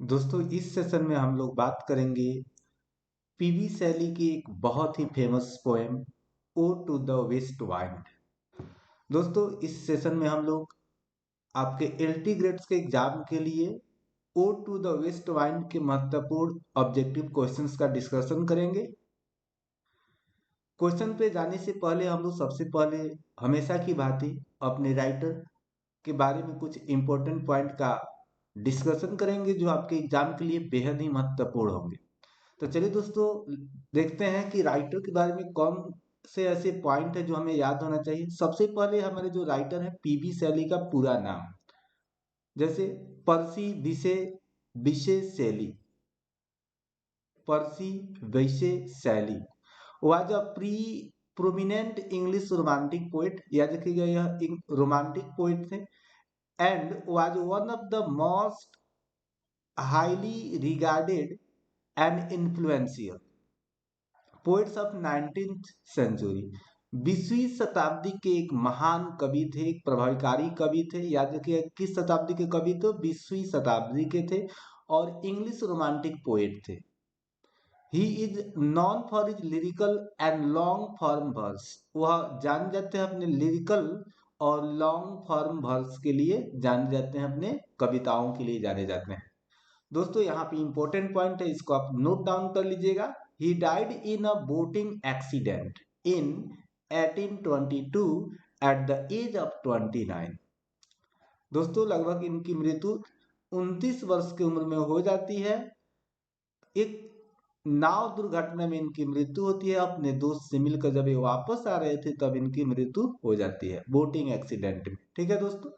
दोस्तों इस सेशन में हम लोग बात करेंगे पीवी शैली की एक बहुत ही famous poem ode to the west wind. दोस्तों इस सेशन में हम लोग आपके एलटी ग्रेड्स के एग्जाम के लिए ode to the west wind के महत्वपूर्ण ऑब्जेक्टिव क्वेश्चंस का डिस्कशन करेंगे। क्वेश्चन पे जाने से पहले हम लोग सबसे पहले हमेशा की भांति अपने राइटर के बारे में कुछ इंपॉर्टेंट पॉइंट का डिस्कशन करेंगे जो आपके एग्जाम के लिए बेहद ही महत्वपूर्ण होंगे। तो चलिए दोस्तों देखते हैं कि राइटर के बारे में कौन से ऐसे पॉइंट है जो हमें याद होना चाहिए। सबसे पहले हमारे जो राइटर है पीबी शैली का पूरा नाम, जैसे पर्सी विशे विशे शैली, पर्सी वैसे Shelley was a prominent English romantic poet. याद रखिएगा यह रोमांटिक पोएट थे and was one of the most highly regarded and influential poets of 19th century. 20वीं शताब्दी के एक महान कवि थे, एक प्रभावकारी कवि थे। याद रखिए किस शताब्दी के कवि थे? 20वीं शताब्दी के थे और इंग्लिश रोमांटिक पोएट थे। He is known for his lyrical and long form verse. वह जान जाते हैं अपने लिरिकल और लॉन्ग फॉर्म वर्स के लिए जाने जाते हैं, अपने कविताओं के लिए जाने जाते हैं। दोस्तों यहाँ पे इंपॉर्टेंट पॉइंट है, इसको आप नोट डाउन कर लीजिएगा। He died in a boating accident in 1822 at the age of 29। दोस्तों लगभग इनकी मृत्यु 29 वर्ष की उम्र में हो जाती है। एक नाव दुर्घटना में इनकी मृत्यु होती है। अपने दोस्त से मिलकर जब ये वापस आ रहे थे तब इनकी मृत्यु हो जाती है बोटिंग एक्सीडेंट में। ठीक है दोस्तों,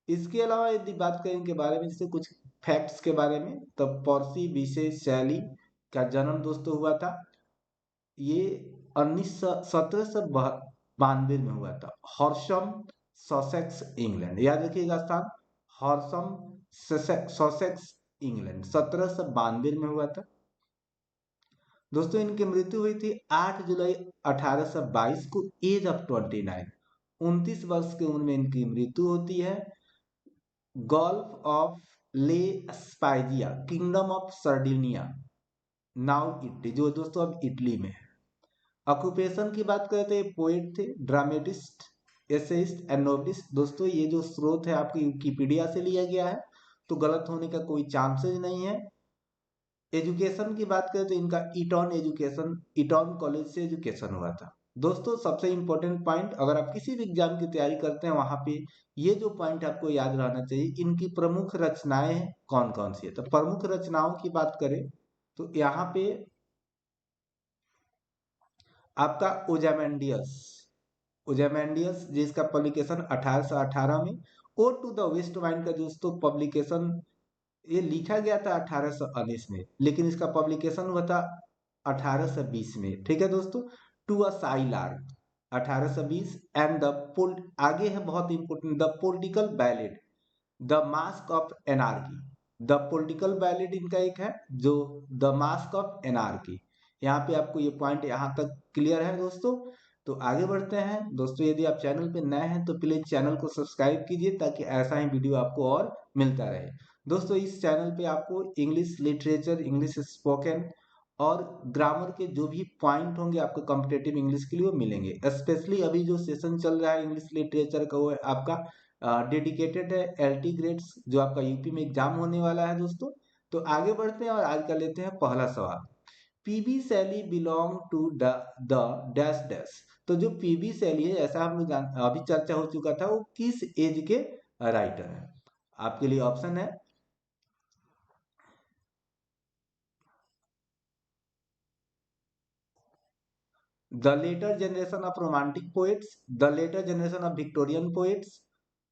इसके अलावा यदि बात करें इनके बारे में, जैसे कुछ फैक्ट्स के बारे में, तो पर्सी विशे शैली का जन्म दोस्तों हुआ था, ये 1792 में हुआ था, हॉर्शम सॉसेक्स इंग्लैंड। याद रखिएगा स्थान, हॉर्शम सॉसेक्स इंग्लैंड, 1792 में हुआ था। दोस्तों इनकी मृत्यु हुई थी 8 जुलाई 1822 को, एज ऑफ 29, 29 वर्ष की उम्र में इनकी मृत्यु होती है। Gulf of la Spezia, kingdom of Sardinia, now Italy, जो दोस्तों अब इटली में है। ऑक्यूपेशन की बात करें तो ये पोएट थे, ड्रामेटिस्ट, एसेइस्ट एंड नोवेलिस्ट। दोस्तों ये जो स्रोत है आपकी विकिपीडिया से लिया गया है, तो गलत होने का कोई चांसेस नहीं है। एजुकेशन की बात करें तो इनका ईटॉन एजुकेशन, ईटॉन कॉलेज से एजुकेशन हुआ था। दोस्तों सबसे इंपॉर्टेंट पॉइंट, अगर आप किसी भी एग्जाम की तैयारी करते हैं वहां पे ये जो पॉइंट आपको याद रहना चाहिए, इनकी प्रमुख रचनाएं कौन कौन सी है। तो प्रमुख रचनाओं की बात करें तो यहाँ पे आपका ओजामेंडियस, ओजामेंडियस जिसका पब्लिकेशन 1818 में, ode to the west wind का दोस्तों पब्लिकेशन ये लिखा गया था 1819 में, लेकिन इसका पब्लिकेशन हुआ था 1820 में। ठीक है दोस्तों, टू अ साइलार्क 1820 एंड द आगे है बहुत important, the political ballad, the mask of anarchy. The political ballad इनका एक है, जो द मास्क ऑफ एनार्की। यहाँ पे आपको ये पॉइंट यहाँ तक क्लियर है दोस्तों। तो आगे बढ़ते हैं दोस्तों, यदि आप चैनल पे नए हैं तो प्लीज चैनल को सब्सक्राइब कीजिए ताकि ऐसा ही वीडियो आपको और मिलता रहे। दोस्तों इस चैनल पे आपको इंग्लिश लिटरेचर, इंग्लिश स्पोकन और ग्रामर के जो भी पॉइंट होंगे आपको कॉम्पिटेटिव इंग्लिश के लिए वो मिलेंगे। स्पेशली अभी जो सेशन चल रहा है इंग्लिश लिटरेचर का, वो है आपका डेडिकेटेड है एलटी ग्रेड्स, जो आपका यूपी में एग्जाम होने वाला है दोस्तों। तो आगे बढ़ते हैं और आज का लेते हैं पहला सवाल। PB Shelley belong to the dash dash. तो जो पीबी शैली है, ऐसा हम लोग अभी चर्चा हो चुका था, वो किस एज के राइटर है। आपके लिए ऑप्शन है the later generation of romantic poets, the later generation of Victorian poets,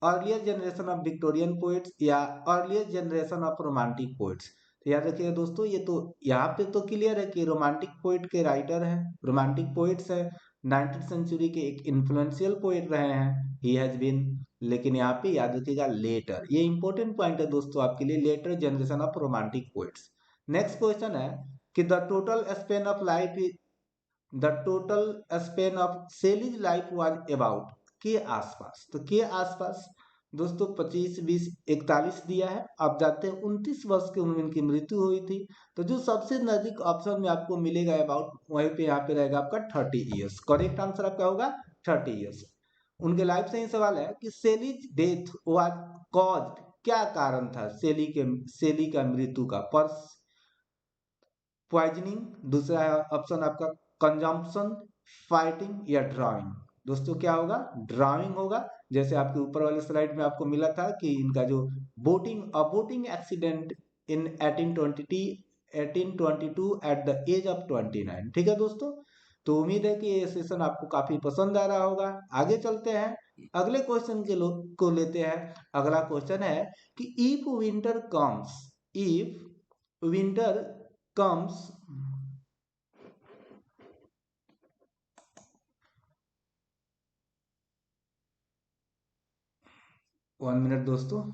earlier generation of Victorian poets, या earlier generation of romantic poets. तो याद रखिएगा दोस्तों, ये तो यहाँ पे तो क्लियर है कि रोमांटिक पोएट के राइटर हैं, रोमांटिक पोएट्स हैं, 19th सेंचुरी के एक इन्फ्लुएंशियल पोएट रहे हैं, ही हैज बीन। लेकिन यहाँ पे याद रखिएगा लेटर, ये इंपॉर्टेंट पॉइंट है दोस्तों आपके लिए, later generation of romantic poets. Next question है कि the total span of life, the total span of Shelley's life was about, के आसपास। तो के आसपास दोस्तों 25, 20, 41 दिया है। आप जानते हैं 29 वर्ष की उम्र में इनकी मृत्यु हुई थी। तो जो सबसे नजदीक ऑप्शन में आपको मिलेगा अबाउट, वहीं पे यहाँ पे रहेगा आपका 30 ईयर्स। करेक्ट आंसर आपका होगा 30 ईयर्स। उनके लाइफ से ही सवाल है कि सेलीज डेथ वाज कॉज्ड, क्या कारण था सेली का मृत्यु का? पर्स पॉइजनिंग, दूसरा है ऑप्शन आपका कंजम्पशन, फाइटिंग या ड्राइंग। दोस्तों क्या होगा? ड्राइंग होगा। जैसे आपके ऊपर वाले स्लाइड में आपको मिला था कि इनका जो boating accident in 1822 at the age of 29। ठीक है दोस्तों, तो उम्मीद है कि ये सेशन आपको काफी पसंद आ रहा होगा। आगे चलते हैं, अगले क्वेश्चन को लेते हैं। अगला क्वेश्चन है कि इफ विंटर comes 1 मिनट दोस्तों।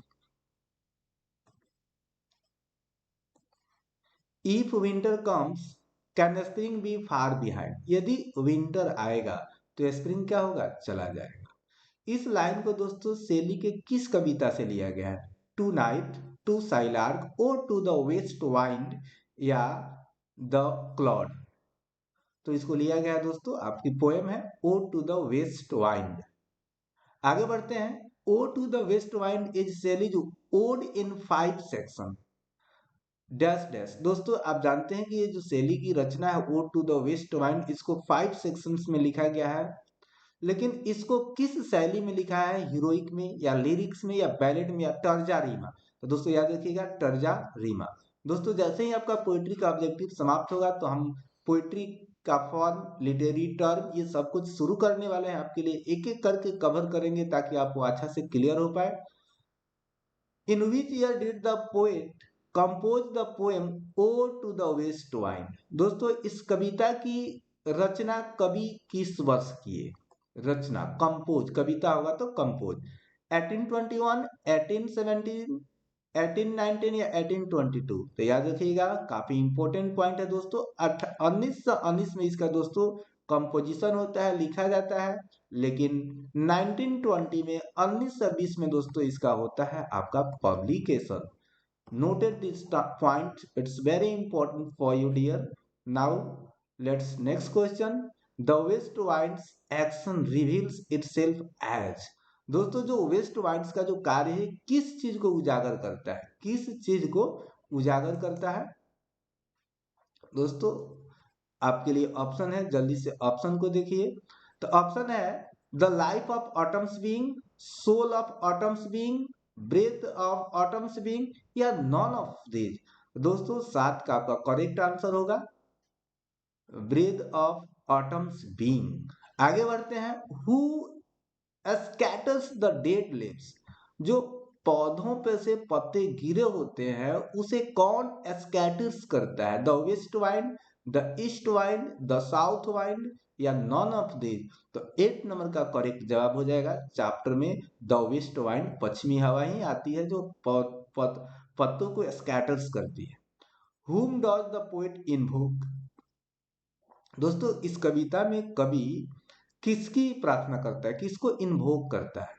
If winter comes can spring be far behind, यदि विंटर आएगा तो स्प्रिंग क्या होगा? चला जाएगा। इस लाइन को दोस्तों शेली के किस कविता से लिया गया है? टू नाइट, टू साइलार्क और टू द वेस्ट वाइंड या द क्लॉड? तो इसको लिया गया है दोस्तों, आपकी पोएम है ode to the west wind. आगे बढ़ते हैं। Ode to the west wind is Shelley's ode in 5 section dash dash. दोस्तों आप जानते हैं कि ये जो शेली की रचना है ode to the west wind, इसको 5 सेक्शंस में लिखा गया है। लेकिन इसको किस शैली में लिखा है? हीरोइक में या लिरिक्स में या बैलेड में या टर्जा रीमा? तो दोस्तों याद रखिएगा टर्जा रीमा। दोस्तों जैसे ही आपका पोइट्री का ऑब्जेक्टिव समाप्त होगा तो हम पोइट्री का फॉर्म, लिटरेरी टर्म, ये सब कुछ शुरू करने वाले हैं आपके लिए। एक एक करके कवर करेंगे ताकि आपको अच्छा से क्लियर हो पाए। In which year did the poet compose the poem ode to the west wind? दोस्तों इस कविता की रचना कवि किस वर्ष किए? रचना, कंपोज, कविता होगा तो कंपोज। 1821, 1817, 1819 या 1822? तो याद रखिएगा, काफी इंपॉर्टेंट पॉइंट है दोस्तों। 1919 में इसका दोस्तों कंपोजिशन होता है, लिखा जाता है। लेकिन 1920 में, 1920 में दोस्तों इसका होता है आपका publication. Noted this point. It's very important for you, dear. Now, let's next question. The West Wind's action reveals itself as, दोस्तों जो वेस्ट वाइंड्स का जो कार्य है किस चीज को उजागर करता है? किस चीज को उजागर करता है? दोस्तों आपके लिए ऑप्शन है, जल्दी से ऑप्शन को देखिए। तो ऑप्शन है the life of autumn's being, soul of autumn's being, breath of autumn's being या नॉन ऑफ दीज? दोस्तों 7 का आपका करेक्ट आंसर होगा ब्रेथ ऑफ ऑटम्स बीइंग। आगे बढ़ते हैं। Who scatters the dead leaves, जो पौधों पे से पत्ते गिरे होते हैं उसे कौन स्कैटर्स करता है? The west wind, the east wind, the south wind या नॉन ऑफ दिस? तो 8 नंबर का करेक्ट जवाब हो जाएगा चैप्टर में द वेस्ट वाइंड, पश्चिमी हवा ही आती है जो पत्तों को स्कैटर्स करती है। whom does the poet invoke? दोस्तों इस कविता में कवि किसकी प्रार्थना करता है, किसको इन्वोक करता है?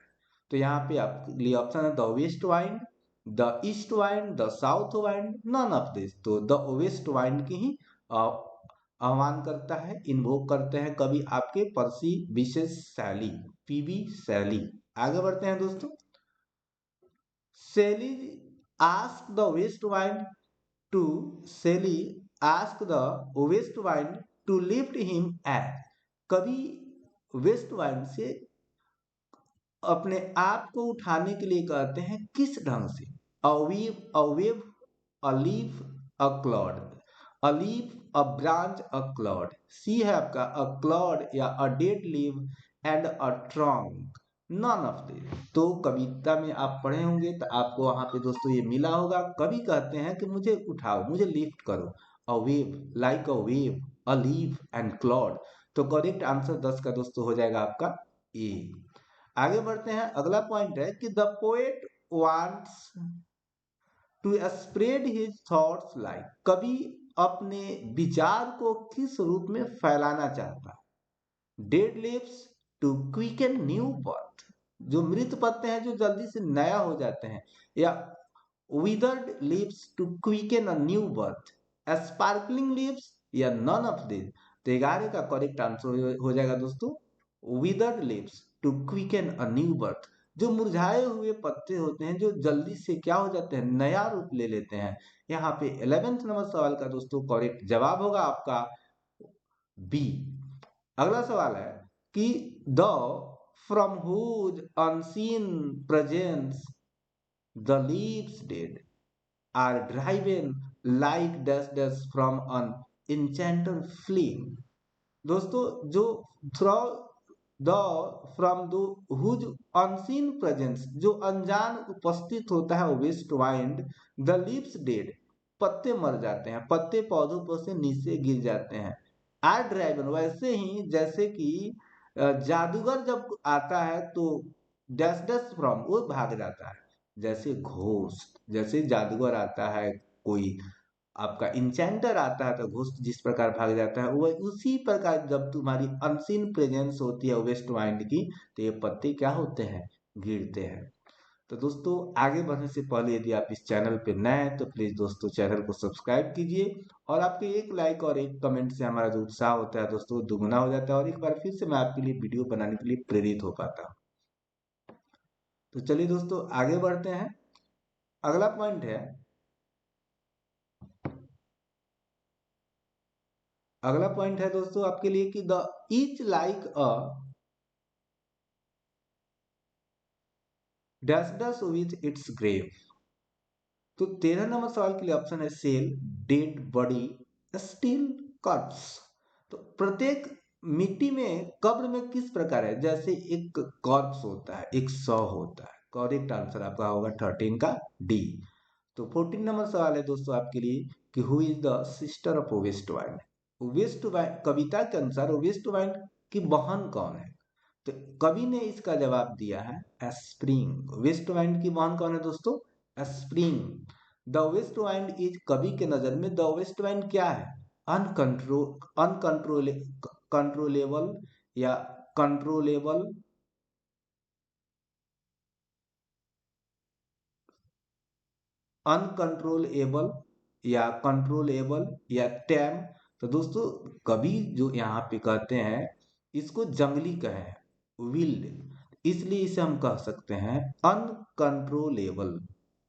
तो यहाँ पे आपके लिए ऑप्शन है the west wind, the east wind, the south wind, none of this. तो द वेस्ट वाइंड की ही आह्वान करता है, इन्वोक करते हैं कवि आपके पर्सी विशेष शैली, पीवी शैली। आगे बढ़ते हैं दोस्तों। Shelley ask the west wind to Shelley ask the west wind to lift him at, कवि वेस्ट वाइंड से अपने आप को उठाने के लिए कहते हैं, किस ढंग से? A weave, a wave, a leaf, a cloud. A leaf, a branch, a cloud. C है आपका अ क्लॉड या a dead leave and a trunk, none of this. तो कविता में आप पढ़े होंगे तो आपको वहां पे दोस्तों ये मिला होगा, कवि कहते हैं कि मुझे उठाओ, मुझे लिफ्ट करो। A wave, like a wave, a leaf and Claude. तो करेक्ट आंसर 10 का दोस्तों हो जाएगा आपका ए। आगे बढ़ते हैं। अगला पॉइंट है कि the poet wants to spread his thoughts like, कवि अपने विचार को किस रूप में फैलाना चाहता है? Dead leaves to quicken new birth, जो मृत पत्ते हैं जो जल्दी से नया हो जाते हैं, या withered leaves to quicken a new birth, sparkling leaves या none of these। तो 11 का करेक्ट आंसर हो जाएगा दोस्तों withered leaves to quicken a new birth। जो मुरझाए हुए पत्ते होते हैं जो जल्दी से क्या हो जाते हैं, नया रूप ले लेते हैं। यहाँ पे 11th नंबर सवाल का दोस्तों करेक्ट जवाब होगा आपका बी। अगला सवाल है कि the from whose unseen presence the leaves dead are driven like dash dash from an enchanted flame। दोस्तों जो throw the from the whose unseen presence, जो अनजान उपस्थित होता है west wind, the leaves dead, पत्ते मर जाते हैं, पत्ते पौधों पर से नीचे गिर जाते हैं। आर ड्राइवन वैसे ही जैसे कि जादूगर जब आता है तो डैश डैश फ्रॉम वो भाग जाता है, जैसे घोस्ट, जैसे जादूगर आता है, कोई आपका इंचेंटर आता है तो घोस्ट जिस प्रकार भाग जाता है, वह उसी प्रकार जब तुम्हारी अनसीन प्रेजेंस होती है वेस्ट वाइंड की, तो ये पत्ते क्या होते हैं, गिरते हैं। तो दोस्तों आगे बढ़ने से पहले यदि आप इस चैनल पे नए हैं तो प्लीज दोस्तों चैनल को सब्सक्राइब कीजिए, और आपके एक लाइक और एक कमेंट से हमारा जो उत्साह होता है दोस्तों दुगुना हो जाता है, और एक बार फिर से मैं आपके लिए वीडियो बनाने के लिए प्रेरित हो पाता हूँ। तो चलिए दोस्तों आगे बढ़ते हैं। अगला पॉइंट है, अगला पॉइंट है दोस्तों आपके लिए कि the each like a dash dash with its grave. तो 13 नंबर सवाल के लिए ऑप्शन है cell, dead body, steel, corpse. तो प्रत्येक मिट्टी में कब्र में किस प्रकार है, जैसे एक कॉर्प्स होता है, एक शव होता है। करेक्ट आंसर आपका होगा 13 का डी। तो 14 नंबर सवाल है दोस्तों आपके लिए कि who is the sister of west wind. West wind कविता के अनुसार वेस्ट वाइंड की बहन कौन है। तो कवि ने इसका जवाब दिया है स्प्रिंग। वेस्ट वाइंड की बहन कौन है दोस्तों, spring. The west wind is, कवि के नजर में द वेस्ट वाइंड क्या है, अनकंट्रोल कंट्रोलेबल या कंट्रोलेबल, अनकंट्रोलेबल या कंट्रोलेबल या टैम। तो दोस्तों कवि जो यहाँ पे कहते हैं इसको जंगली कहे हैं, विल्ड, इसलिए इसे हम कह सकते हैं अनकंट्रोलेबल,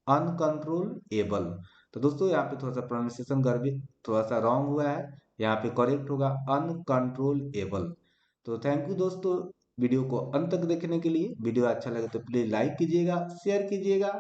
अनकंट्रोलेबल। तो दोस्तों यहाँ पे थोड़ा सा प्रोनाउंसिएशन गड़बड़, थोड़ा सा रॉन्ग हुआ है, यहाँ पे करेक्ट होगा अनकंट्रोलेबल। तो थैंक यू दोस्तों वीडियो को अंत तक देखने के लिए। वीडियो अच्छा लगे तो प्लीज लाइक कीजिएगा, शेयर कीजिएगा